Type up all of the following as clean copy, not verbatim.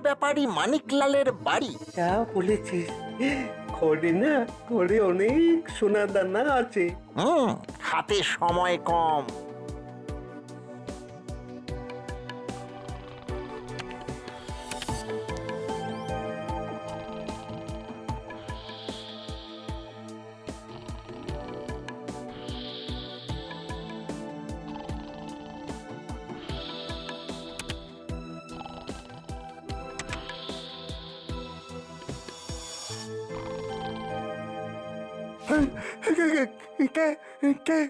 ব্যাপারী মানিকলালের বাড়ি। যা বলেছিস, ঘরে না, ঘরে অনেক সোনা দানা আছে। হাতে সময় কম। কে কে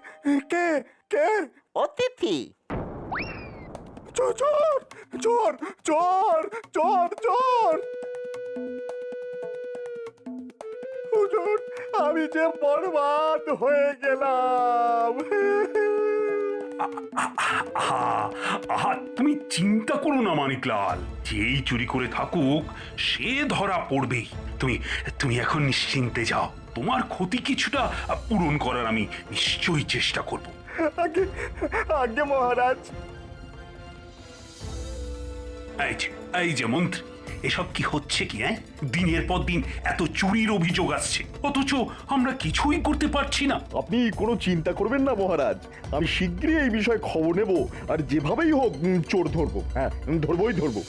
কে কে? অতিথি। চোর চোর চোর চোর চোর! হুজুর, আমি যে বরবাদ হয়ে গেলাম। আহা, তুমি চিন্তা করো না মানিকলাল, যেই চুরি করে থাকুক সে ধরা পড়বেই। তুমি তুমি এখন নিশ্চিন্তে যাও, তোমার ক্ষতি কিছুটা পূরণ করার আমি নিশ্চয়ই চেষ্টা করব। আগে আগে মহারাজ। এই যে মন্ত্রী, এসব কি হচ্ছে কি? দিনের পর দিন এত চুরির অভিযোগ আসছে, অথচ আমরা কিছুই করতে পারছি না। আপনি কোনো চিন্তা করবেন না মহারাজ, আমি শীঘ্রই এই বিষয়ে খবর নেব, আর যেভাবেই হোক চোর ধরবো। হ্যাঁ, ধরবো।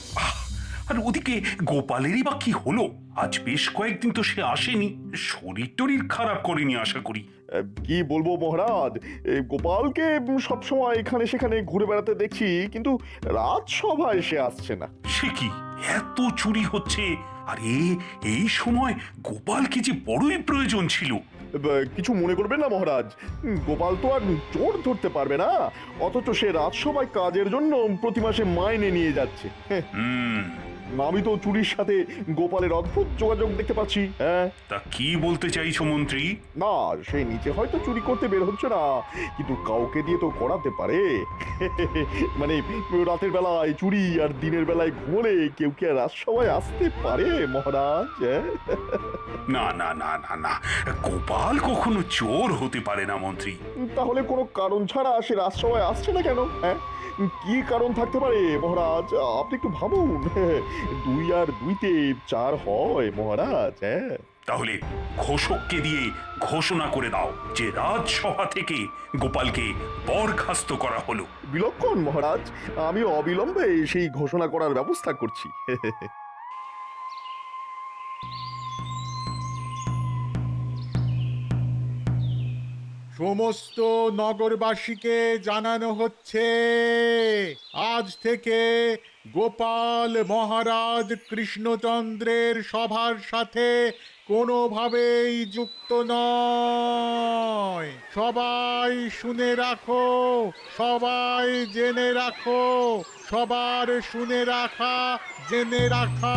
আর ওদিকে গোপালেরই বা কি হলো? আজ বেশ কয়েকদিন তো সে আসেনি, শরীর টরীর খারাপ করেনি আশা করি। কি বলবো মহারাজ, গোপালকে সবসময় এখানে সেখানে ঘুরে বেড়াতে দেখছি, কিন্তু রাজসভায় সে আসছে না। সে কি, এত চুরি হচ্ছে, আর এই সময় গোপালকে যে বড়ই প্রয়োজন ছিল। কিছু মনে করবেন না মহারাজ, গোপাল তো আর চোর ধরতে পারবে না, অথচ সে রাজসভায় কাজের জন্য প্রতি মাসে মাইনে নিয়ে যাচ্ছে। আমি তো চুরির সাথে গোপালের অদ্ভুত যোগাযোগ দেখতে পাচ্ছি। হ্যাঁ, তা কি বলতে চাইছো মন্ত্রী? না, সে নিচে হয়তো চুরি করতে বের হচ্ছে না, কিন্তু কাউকে দিয়ে তো করাতে পারে। মানে রাতের বেলায় চুরি আর দিনের বেলায় ঘুমলে কেউ কি আর রাজসভায় আসতে পারে মহারাজ? না না না না না, গোপাল কখনো চোর হতে পারে না মন্ত্রী। তাহলে কোনো কারণ ছাড়া সে রাজসভায় আসছে না কেন? হ্যাঁ, কি কারণ থাকতে পারে মহারাজ? আপনি একটু ভাবুন। 2 আর 2 4 হয় মহারাজ। হ্যাঁ, তাহলে ঘোষককে দিয়ে ঘোষণা করে দাও যে রাজসভা থেকে গোপালকে বরখাস্ত করা হলো। বিলক্ষণ মহারাজ, আমি অবিলম্বে সেই ঘোষণা করার ব্যবস্থা করছি। সমস্ত নগরবাসীকে জানানো হচ্ছে, আজ থেকে গোপাল মহারাজ কৃষ্ণচন্দ্রের সভার সাথে কোনোভাবেই যুক্ত নয়। সবাই শুনে রাখো, সবাই জেনে রাখো, সবার শুনে রাখা জেনে রাখা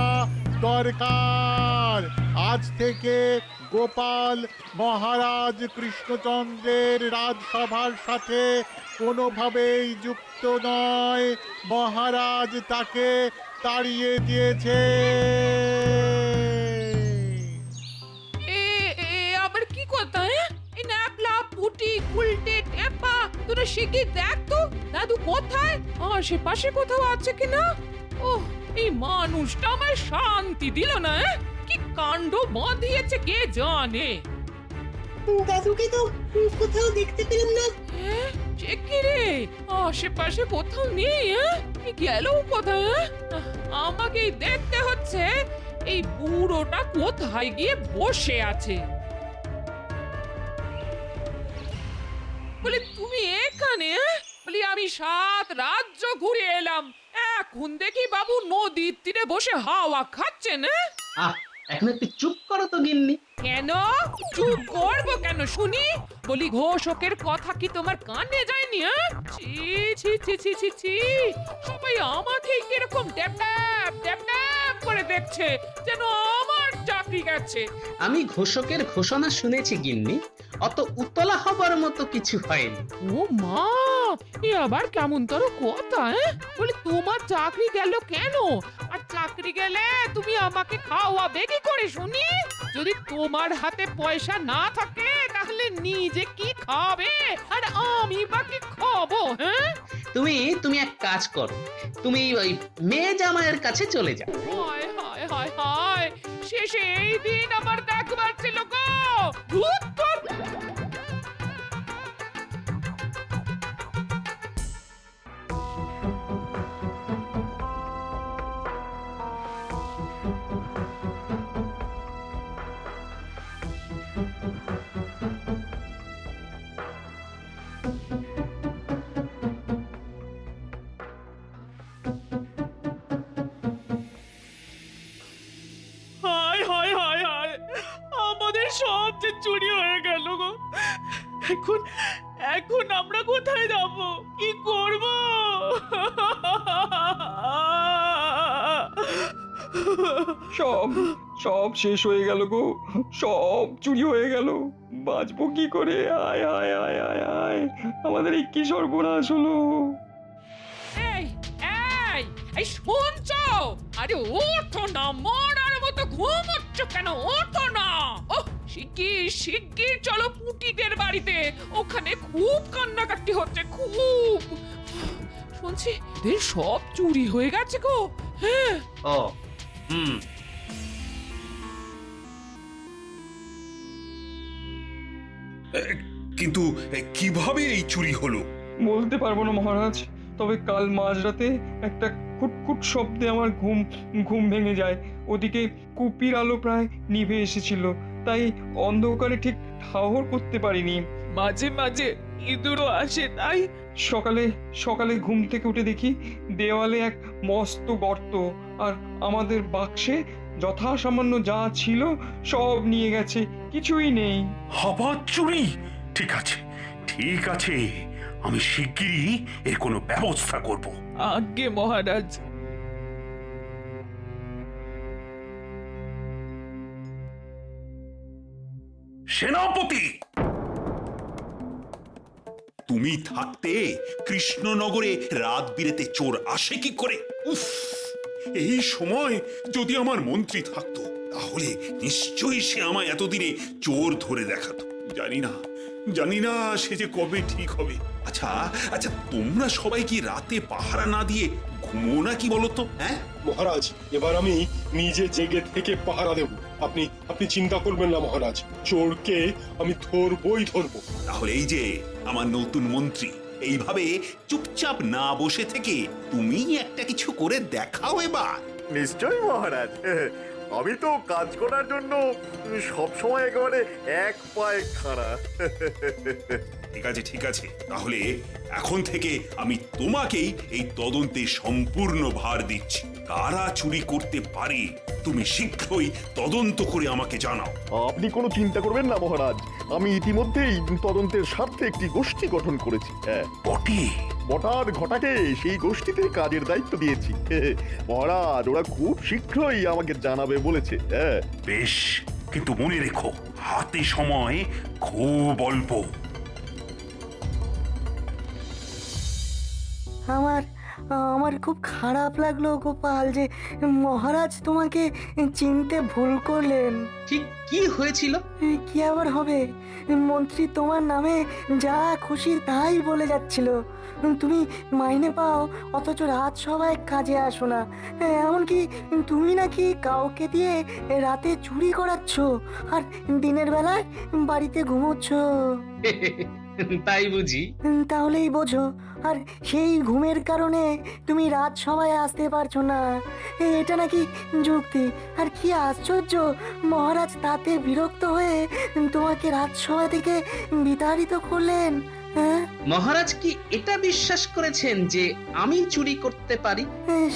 দরকার। আজ থেকে গোপাল মহারাজ কৃষ্ণচন্দ্রের রাজসভার সাথে কোনোভাবেই যুক্ত নয়। মহারাজ তাকে তাড়িয়ে দিয়েছে। আবার কি কথা? এই ন্যাপলা পুটি উল্টে টেপা তোরা শিখে দেখ তো দাদু কোথায়, আশেপাশে কোথাও আছে কিনা। ওহ, এই মানুষটা আমার শান্তি দিল না। কি কাণ্ড বাঁধিয়েছে কে জানে। দাদুকে তো কোথাও দেখতে পেলাম না। সে কি রে, আশেপাশে কোথাও নেই। গেল কোথায়? আমাকেই দেখতে হচ্ছে এই বুড়োটা কোথায় গিয়ে বসে আছে। বলে তুমি এখানে? বলি আমি 7 রাজ্য ঘুরে এলাম, এখন দেখি বাবু নদীর তীরে বসে হাওয়া খাচ্ছেন। এখন একটু চুপ করো তো গিন্নি। কেন চুপ করবো কেন শুনি? বলি ঘোষকের কথা কি তোমার কানে যায়নি? ছি ছি ছি ছি ছি ছি, সবাই আমাকে কিরকম ড্যাপ ড্যাপ ড্যাপ ড্যাপ করে দেখছে, যেন আমার চাকরি গেছে। আমি ঘোষকের ঘোষণা শুনেছি গিন্নি, অত উতলা হবার মতো কিছু হয়নি। ও মা, এ আবার কেমন তোর কথা? বলি তোমার চাকরি গেল কেন? আর চাকরি গেলে তুমি আমাকে খাওয়াবে কি করে শুনি? যদি তোমার হাতে পয়সা না থাকে তাহলে নিজে কি খাবে আর আমি বা কি খাবো? তুমি তুমি এক কাজ করো, তুমি ওই মেয়ে জামাইয়ের কাছে চলে যাও। হায় হায় হায় হায়, শেষে এই দিন আমার দেখবার ছিল গো। ধুৎ, ধুৎ। হায় হায় হায় হায়, আমাদের সব যে চুরি হয়ে গেল গো। এখন এখন আমরা কোথায় যাব, কি করব? সব সব শেষ হয়ে গেল গো, সব চুরি হয়ে গেল। বাঁচবো কি করে? আয় আয় আয় আয় আয়, আমাদের এই কি সর্বনাশ হলো। এই এই এই শুনছো? আরে ওঠো না, মরার মতো ঘুমোচ্ছ কেন? ওঠো না। ওহ, শিগগির শিগগির চলো পুটিদের বাড়িতে, ওখানে খুব কান্নাকাটি হচ্ছে, খুব। শুনছি এদের সব চুরি হয়ে গেছে গো। হ্যাঁ। ও হুম, কিন্তু কিভাবে এই চুরি হলো? বলতে পারবো না মহারাজ, তবে কাল মাঝরাতে একটা খুটখুট শব্দে আমার ঘুম ঘুম ভেঙে যায়। ওদিকে কুপির আলো প্রায় নিভে এসেছিল, তাই অন্ধকারে ঠিক ঠাহর করতে পারিনি। মাঝে মাঝে ইঁদুরও আসে, তাই? সকালে সকালে ঘুম থেকে উঠে দেখি দেওয়ালে এক মস্ত গর্ত, আর আমাদের বাক্সে যথাসামান্য যা ছিল সব নিয়ে গেছে, কিছুই নেই। আবার চুরি? ঠিক আছে ঠিক আছে, আমি শিগগিরই এর কোনো ব্যবস্থা করব। আজ্ঞে মহারাজ। সেনাপতি, তুমি থাকতে কৃষ্ণনগরে রাত বিরেতে চোর আসে কি করে? উফ, এই সময় যদি আমার মন্ত্রী থাকতো তাহলে নিশ্চয়ই সে আমায় এতদিনে চোর ধরে দেখাতো। জানি না সে যে কবে ঠিক হবে। আচ্ছা আচ্ছা, তোমরা সবাই কি রাতে পাহারা না দিয়ে ঘুমো না কি বলতো? হ্যাঁ মহারাজ, এবার আমি নিজে জেগে থেকে পাহারা দেব। আপনি আপনি চিন্তা করবেন না মহারাজ, চোরকে আমি ধরবই ধরবো। তাহলে এই যে আমার নতুন মন্ত্রী, এইভাবে চুপচাপ না বসে থেকে তুমি একটা কিছু করে দেখাও এবার। নিশ্চয়ই মহারাজ, আমি তো কাজ করার জন্য সবসময় একেবারে এক পায়ে খাড়া। ঠিক আছে, তাহলে এখন থেকে আমি তোমাকেই এই তদন্তে সম্পূর্ণ ভার দিচ্ছি। কারা চুরি করতে পারে তুমি শীঘ্রই তদন্ত করে আমাকে জানাও। আপনি কোনো চিন্তা করবেন না মহারাজ, আমি ইতিমধ্যেই তদন্তের স্বার্থে একটি গোষ্ঠী গঠন করেছি। বটে? বটার ঘটাকে সেই গোষ্ঠীতে কাজের দায়িত্ব দিয়েছি। মহারাজ, ওরা খুব শীঘ্রই আমাকে জানাবে বলেছে। বেশ, কিন্তু মনে রেখো হাতে সময় খুব অল্প। আমার খুব খারাপ লাগলো গোপাল যে মহারাজ তোমাকে চিনতে ভুল করলেন। ঠিক কি হয়েছিল? কি আবার হবে, মন্ত্রী তোমার নামে যা খুশি তাই বলে যাচ্ছিল। তুমি মাইনে পাও অথচ রাত সবাই কাজে আসো না, এমনকি তুমি নাকি কাউকে দিয়ে রাতে চুরি করাচ্ছ আর দিনের বেলায় বাড়িতে ঘুমোচ্ছ। তাই বুঝি? তাহলেই বোঝো, আর সেই ঘুমের কারণে তুমি রাত সবাই আসতে পারছো না। এটা নাকি যুক্তি? আর কি আশ্চর্য, মহারাজ তাতে বিরক্ত হয়ে তোমাকে রাজসভা থেকে বিতাড়িত করলেন। মহারাজ কি এটা বিশ্বাস করেছেন যে আমি চুরি করতে পারি?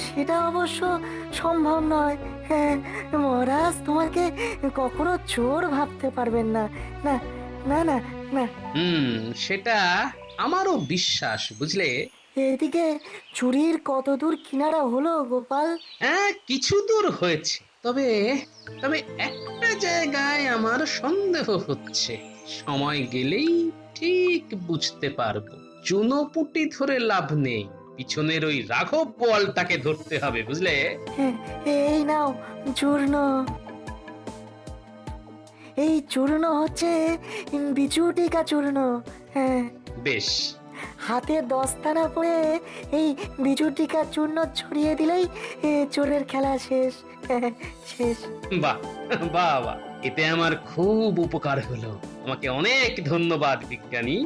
সেটা অবশ্য সম্ভব নয়। মহারাজ তোমাকে কখনো চোর ভাবতে পারবেন না। না না না না। সেটা আমারও বিশ্বাস, বুঝলে। এদিকে চুরির কত দূর কিনারা হলো গোপাল? কিছু দূর হয়েছে, তবে তবে একটা জায়গায় আমার সন্দেহ হচ্ছে। সময় গেলেই ঠিক বুঝতে পারবো। চুনোপুটি ধরে লাভ নেই, পিছনের ওই রাঘব বোয়ালটাকে ধরতে হবে, বুঝলে। এই নাও চূর্ণ। এই চূর্ণ হচ্ছে বিচুটিকা চূর্ণ। বেশ, হাতে দস্তানা পরে এই বিজুটিকা চূর্ণ ছড়িয়ে দিলেই চোরের খেলা শেষ। শেষ। বাহ বাহ বাহ, এতে আমার খুব উপকার হলো। আমাকে অনেক ধন্যবাদ বিজ্ঞানী।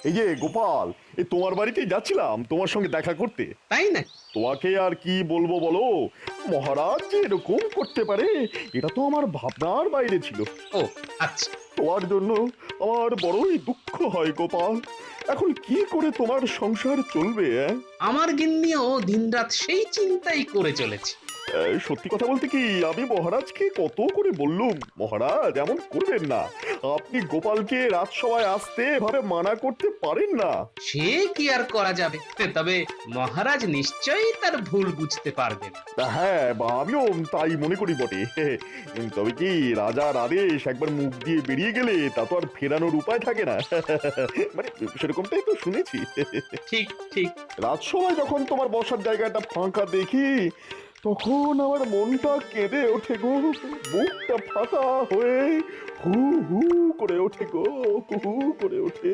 এই যে গোপাল, এই তোমার বাড়িতেই যাচ্ছিলাম তোমার সঙ্গে দেখা করতে। তাই না? তোমাকে আর কি বলবো বলো, মহারাজ যে এরকম করতে পারে এটা তো আমার ভাবনার বাইরে ছিল। ও আচ্ছা, তোমার জন্য আমার বড়ই দুঃখ হয় গোপাল। এখন কি করে তোমার সংসার চলবে? আমার গিন্নিও দিনরাত সেই চিন্তাই করে চলেছে। সত্যি কথা বলতে কি, আমি মহারাজকে কত করে বললুম, মহারাজ এমন করবেন না, আপনি গোপালকে রাজসভায় আসতে এভাবে মানা করতে পারেন না। সে কি আর করা যাবে, তবে মহারাজ নিশ্চয়ই তার ভুল বুঝতে পারবেন। হ্যাঁ, আমিও তাই মনে করি বটে। তবে কি রাজার আদেশ একবার মুখ দিয়ে বেরিয়ে গেলে তা তো আর ফেরানোর উপায় থাকে না। মানে সেরকমটাই তো শুনেছি। ঠিক ঠিক। রাজসভায় যখন তোমার বসার জায়গাটা ফাঁকা দেখি তখন আমার মনটা কেঁদে ওঠে গো, বুকটা ফাঁকা হয়ে হু হু করে ওঠে গো, হু হু করে ওঠে।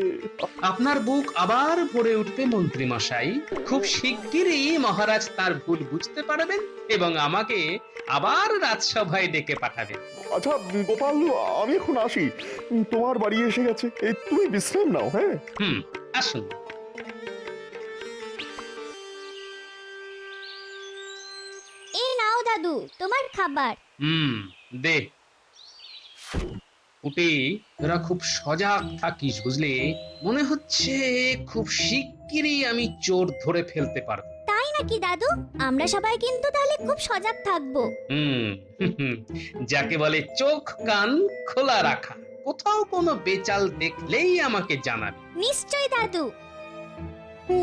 আপনার বুক আবার ভরে উঠবে মন্ত্রী মশাই। খুব শিগগিরই মহারাজ তার ভুল বুঝতে পারবেন এবং আমাকে আবার রাজসভায় ডেকে পাঠাবেন। আচ্ছা গোপাল, আমি এখন আসি, তোমার বাড়ি এসে গেছে, এই তুমি বিশ্রাম নাও। হ্যাঁ, আসুন। এই নাও দাদু তোমার খাবার। দে। উঠে তোরা খুব সজাগ থাকিস, বুঝলি? মনে হচ্ছে খুব শিগগিরই আমি চোর ধরে ফেলতে পারবো। তাই নাকি দাদু? আমরা সবাই কিন্তু তাহলে খুব সজাগ থাকবো। যাকে বলে চোখ কান খোলা রাখা। কোথাও কোনো বেচাল দেখলেই আমাকে জানাবি। নিশ্চয়ই দাদু।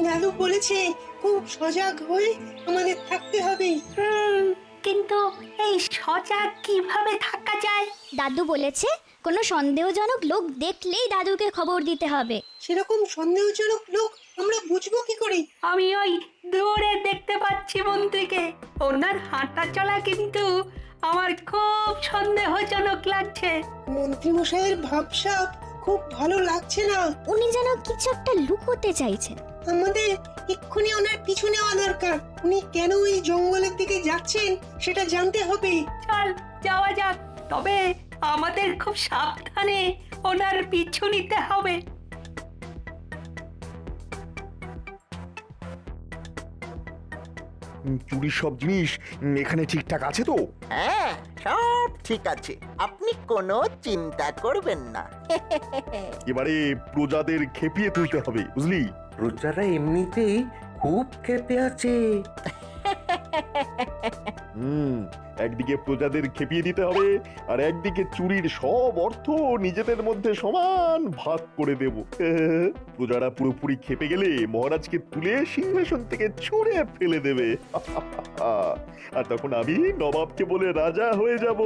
দাদু বলেছে খুব সজাগ হয়ে আমাদের থাকতে হবে। কিন্তু এই সজাগ কিভাবে থাকা যায়? দাদু বলেছে কোনো সন্দেহজনক লোক দেখলেই দাদুকে খবর দিতে হবে। সেরকম সন্দেহজনক লোক আমরা বুঝবো কি করে? আমি ওই দূরে দেখতে পাচ্ছি মন্ত্রীকে, ওনার হাঁটা চলা কিন্তু আমার খুব সন্দেহজনক লাগছে। মন্ত্রী মশাইয়ের ভাবসাব খুব ভালো লাগছে না। উনি যেন কিছু একটা লুকোতে চাইছেন। আমাদের এক্ষুনি ওনার পিছু নেওয়া দরকার। উনি কেন এই জঙ্গলের দিকে যাচ্ছেন সেটা জানতে হবে। চল যাওয়া যাক, তবে আমাদের খুব সাবধানে ওনার পিছু নিতে হবে। চুরির সব জিনিস এখানে ঠিকঠাক আছে তো? হ্যাঁ, সব ঠিক আছে, আপনি কোনো চিন্তা করবেন না। এবারে প্রজাদের খেপিয়ে তুলতে হবে, বুঝলি? প্রজারা এমনিতেই খুব ক্ষেপে আছে। একদিকে প্রজাদের খেপিয়ে দিতে হবে আর একদিকে চুরির সব অর্থ নিজেদের মধ্যে সমান ভাগ করে দেব। প্রজারা পুরোপুরি খেপে গেলে মহারাজকে তুলে সিংহাসন থেকে ছুঁড়ে ফেলে দেবে। আর তখন আমি নবাবকে বলে রাজা হয়ে যাব।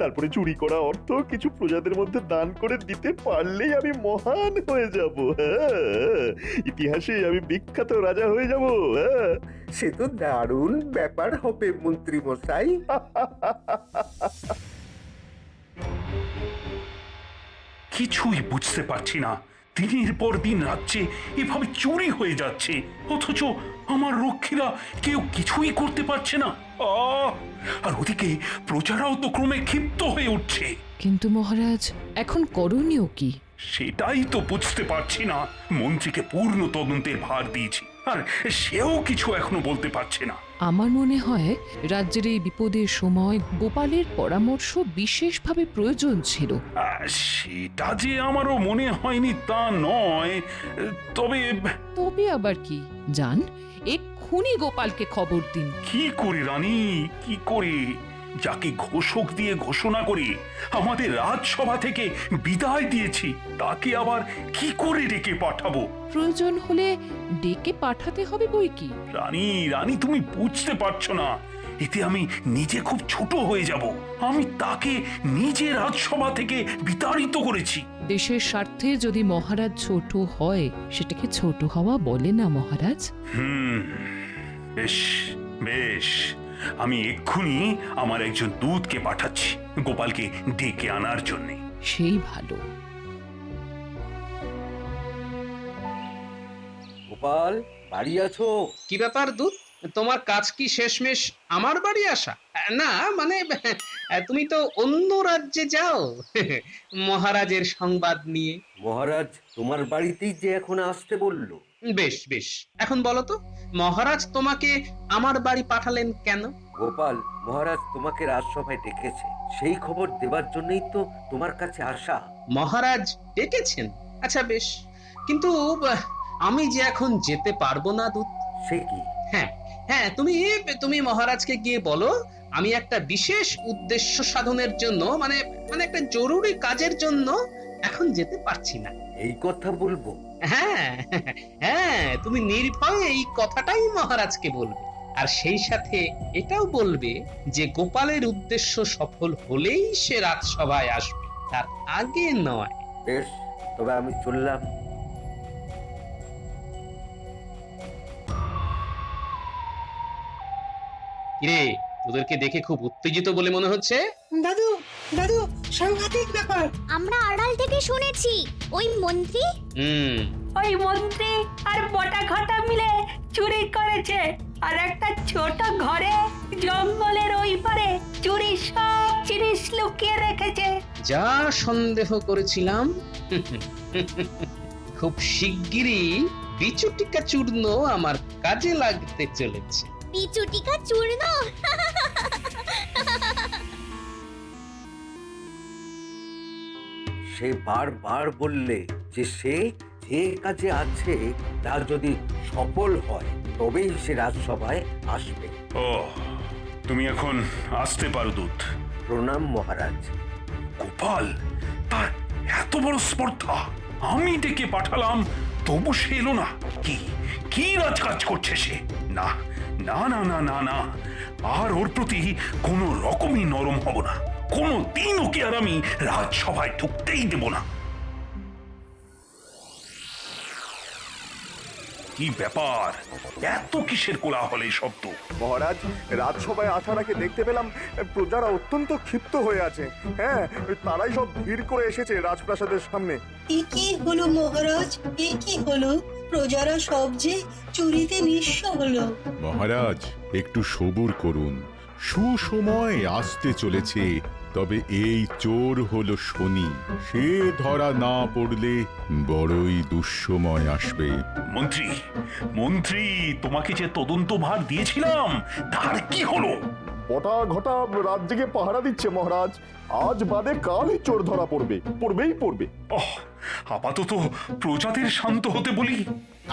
তারপরে চুরি করা অর্থ কিছু প্রজাদের মধ্যে দান করে দিতে পারলেই আমি মহান হয়ে যাব। ইতিহাসে আমি বিখ্যাত রাজা হয়ে যাব। সে তো দারুণ ব্যাপার হবে মন্ত্রী মশাই। কিছুই বুঝতে পারছি না, দিনের পর দিন রাজ্যে এভাবে চুরি হয়ে যাচ্ছে, অথচ আমার রক্ষীরা কেউ কিছুই করতে পারছে না। আর ওদিকে প্রজারাও তো ক্রমে ক্ষিপ্ত হয়ে উঠছে। কিন্তু মহারাজ, এখন করণীয় কি? সেটাই তো বুঝতে পারছি না। মন্ত্রীকে পূর্ণ তদন্তের ভার দিয়েছি, আর সেও কিছু এখনো বলতে পারছে না। আমার মনে হয় রাজ্যের এই বিপদের সময় গোপালের পরামর্শ বিশেষভাবে প্রয়োজন ছিল। সেটা যে আমারও মনে হয়নি তা নয়, তবে তবে আবার কি? যান, এক্ষুনি গোপালকে খবর দিন। কি করে রানী, কি করে? যাকে ঘোষক দিয়ে ঘোষণা করে আমাদের রাজসভা থেকে বিদায় দিয়েছি, তাকে আবার কি করে ডেকে পাঠাবো? প্রয়োজন হলে ডেকে পাঠাতে হবে বই কি। রানী, রানী তুমি বুঝতে পারছো না, এতে আমি নিজে খুব ছোট হয়ে যাব। আমি তাকে নিজে রাজসভা থেকে বিতাড়িত করেছি। দেশের স্বার্থে যদি মহারাজ ছোট হয়, সেটাকে ছোট হওয়া বলে না মহারাজ। বেশ বেশ, আমি এক্ষুনি আমার একজন দূতকে পাঠাচ্ছি গোপালকে ডেকে আনার জন্যে। সেই ভালো। গোপাল, বাড়ি আছো? কি ব্যাপার দূত, তোমার কাজ কি শেষমেশ আমার বাড়ি আসা? না মানে তুমি তো অন্য রাজ্যে যাও মহারাজের সংবাদ নিয়ে। মহারাজ তোমার বাড়িতেই যে এখন আসতে বললো। বেশ বেশ, এখন বলো তো মহারাজ তোমাকে আমার বাড়ি পাঠালেন কেন? গোপাল, মহারাজ তোমাকে রাজসভায় ডেকেছে, সেই খবর দেবার জন্যই তো তোমার কাছে আসা। মহারাজ ডেকেছেন? আচ্ছা বেশ, কিন্তু আমি যে এখন যেতে পারবো না দূত। সে কি? হ্যাঁ হ্যাঁ, তুমি মহারাজকে গিয়ে বলো আমি একটা বিশেষ উদ্দেশ্য সাধনের জন্য মানে মানে একটা জরুরি কাজের জন্য এখন যেতে পারছি না। এই কথা বলবো? হ্যাঁ হ্যাঁ, তুমি নির্ভয়ে এই কথাটাই মহারাজকে বলবে, আর সেই সাথে এটাও বলবে যে গোপালের উদ্দেশ্য সফল হলেই সে রাজসভায় আসবে, তার আগে নয়। বেশ, তবে আমি চললাম। কিরে, তোদেরকে দেখে খুব উত্তেজিত বলে মনে হচ্ছে। দাদু দাদু, সাংঘাতিক ব্যাপার। আমরা আড়াল থেকে শুনেছি ওই মন্ত্রী ওই মন্ত্রী আর বটা ঘটা মিলে চুরি করেছে, আর একটা ছোট ঘরে জঙ্গলের ওই পারে চুরি সব জিনিস লুকিয়ে রেখেছে। যা সন্দেহ করেছিলাম খুব শিগগিরই বিচুটিকা চূর্ণ আমার কাজে লাগতে চলেছে। পিচুটিকা চূর্ণ? সে বারবার বললে যে সে যে কাজে আছে তা যদি সফল হয় তবেই সে রাজসভায় আসবে। ও, তুমি এখন আসতে পারো দূত। প্রণাম মহারাজ। গোপাল, তার এত বড় স্পর্ধা! আমি ডেকে পাঠালাম তবু সে এলো না। কি কি রাজকাজ করছে সে? না না না না না না, আর ওর প্রতি কোনো রকমই নরম হব না। কোনো দিন ওকে আর আমি রাজসভায় ঢুকতেই দেব না। কি ব্যাপার, এত কিসের কোলাহলে শব্দ? মহারাজ, রাজসভায় আসার আগে দেখতে পেলাম প্রজারা অত্যন্ত ক্ষিপ্ত হয়ে আছে। হ্যাঁ, তারাই সব ভিড় করে এসেছে রাজপ্রাসাদের সামনে। এ কি হলো মহারাজ, এ কি হলো? প্রজারা সব যে চুরিতে নিঃস্ব হলো। মহারাজ, একটু সবুর করুন, সুসময় আসতে চলেছে। তবে এই চোর হলো শনি, সে ধরা না পড়লে বড়ই দুঃসময় আসবে। মন্ত্রী, মন্ত্রী, তোমাকে যে তদন্ত ভার দিয়েছিলাম তার কি হলো? বটা ঘটা রাজ্যকে পাহারা দিচ্ছে মহারাজ। আজ বাদে কালই চোর ধরা পড়বে, পড়বেই পড়বে। আপাতত প্রজাদের শান্ত হতে বলি।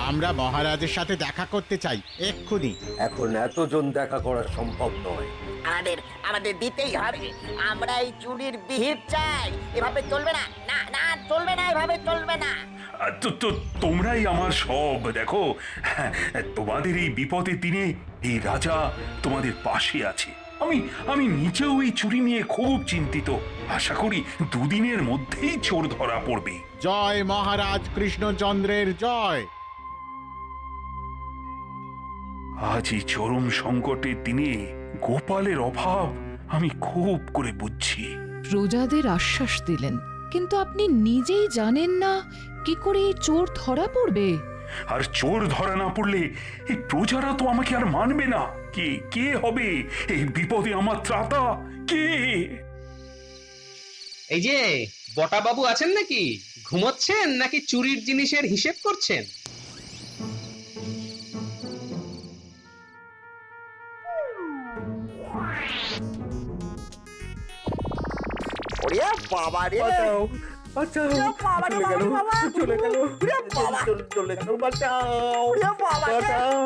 আমরা মহারাজের সাথে দেখা করতে চাই এক্ষুনি। এখন এতজন দেখা করা সম্ভব নয়। আমাদের দিতেই হবে। আমরা এই চুরির বিহিত চাই। এভাবে চলবে না, না না চলবে না, এভাবে চলবে না। তোমরাই আমার সব। দেখো, তোমাদের এই বিপদের দিনে এই রাজা তোমাদের পাশে আছে। আমি নিজেও এই চুরি নিয়ে খুব চিন্তিত। আশা করি দুদিনের মধ্যেই চোর ধরা পড়বে। জয় মহারাজ কৃষ্ণচন্দ্রের জয়। আজ এই চরম সংকটের দিনে গোপালের অভাব আমি খুব করে বুঝছি। প্রজাদের আশ্বাস দিলেন, কিন্তু আপনি নিজেই জানেন না কি করে এই চোর ধরা পড়বে। আর চোর ধরা না পড়লে এই প্রজারা তো আমাকে আর মানবে না। কে হবে এই বিপদে আমার ত্রাতা? কে? এই যে বটা বাবু আছেন নাকি? ঘুমোচ্ছেন নাকি চুরির জিনিসের হিসেব করছেন? ওরে বাবা রে, বাঁচাও, বাবা রে, চলে গেল, চলে গেল, বাঁচাও, বাঁচাও।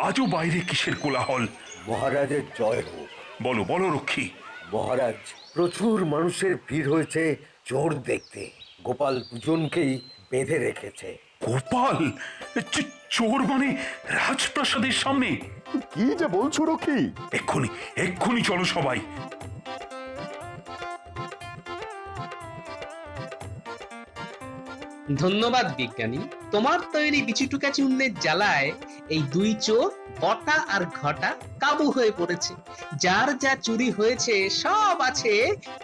আজও বাইরে কিসের কোলাহল? মহারাজের জয় হোক। বলো বলো রক্ষী। মহারাজ, প্রচুর মানুষের ভিড় হয়েছে চোর দেখতে। গোপাল দুজনকেই বেঁধে রেখেছে। গোপাল? চোর মানে রাজপ্রাসাদের সামনে? কি যে বলছো রক্ষী? এক্ষুনি চলো সবাই। ধন্যবাদ বিজ্ঞানী, তোমার তৈরি বিচুটুকা চূর্ণের জ্বালায় এই দুই চোর বটা আর ঘটা কাবু হয়ে পড়েছে। যার যা চুরি হয়েছে সব আছে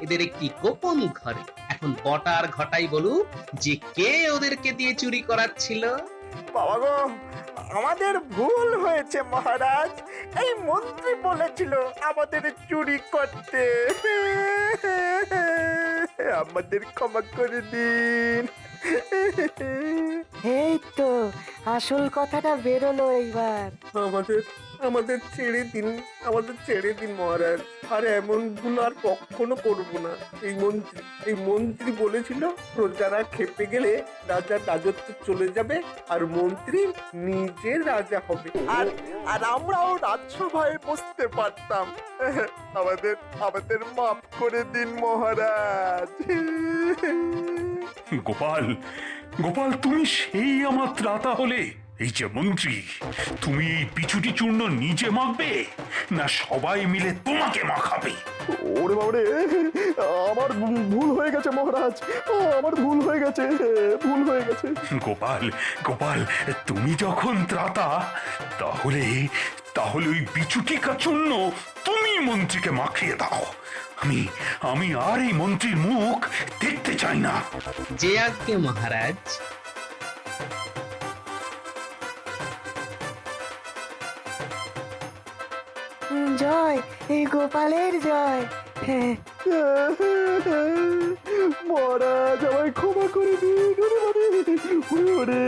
এদের একটি গোপন ঘরে। এখন বটা আর ঘটাই বলুক যে কে ওদেরকে দিয়ে চুরি করাচ্ছিল। বাবা গো, আমাদের ভুল হয়েছে মহারাজ। এই মন্ত্রী বলেছিল আমাদের চুরি করতে। আমাদের ক্ষমা করে দিন। এই তো আসল কথাটা বেরোলো এইবার। আমাদের আমাদের ছেড়ে দিন, আমাদের ছেড়ে দিন মহারাজ। আর এমন ভুল আর কখনো করবো না। এই মন্ত্রী বলেছিল প্রজারা খেপে গেলে রাজার রাজত্ব চলে যাবে আর মন্ত্রী নিজে রাজা হবে, আর আর আমরাও রাজসভায় বসতে পারতাম। আমাদের আমাদের মাফ করে দিন মহারাজ। গোপাল, গোপাল, তুমি সেই আমার ত্রাতা হলে। এই যে মন্ত্রী, তুমি এই পিছুটি চূর্ণ নিজে মাখবে না সবাই মিলে তোমাকে মাখাবে? ওরে বাবারে, আমার ভুল হয়ে গেছে মহারাজ, আমার ভুল হয়ে গেছে, ভুল হয়ে গেছে। গোপাল, গোপাল, তুমি যখন ত্রাতা তাহলে তাহলে ওই বিচুটিকা চূর্ণ তুমি মন্ত্রীকে মাখিয়ে দাও। আমি আর এই মন্ত্রীর মুখ দেখতে চাই না। যে আজ্ঞে মহারাজ। জয়, এই গোপালের জয়। হ্যাঁ, মহারাজ আমায় ক্ষমা করে দিন। ওরে বাবারে, ওরে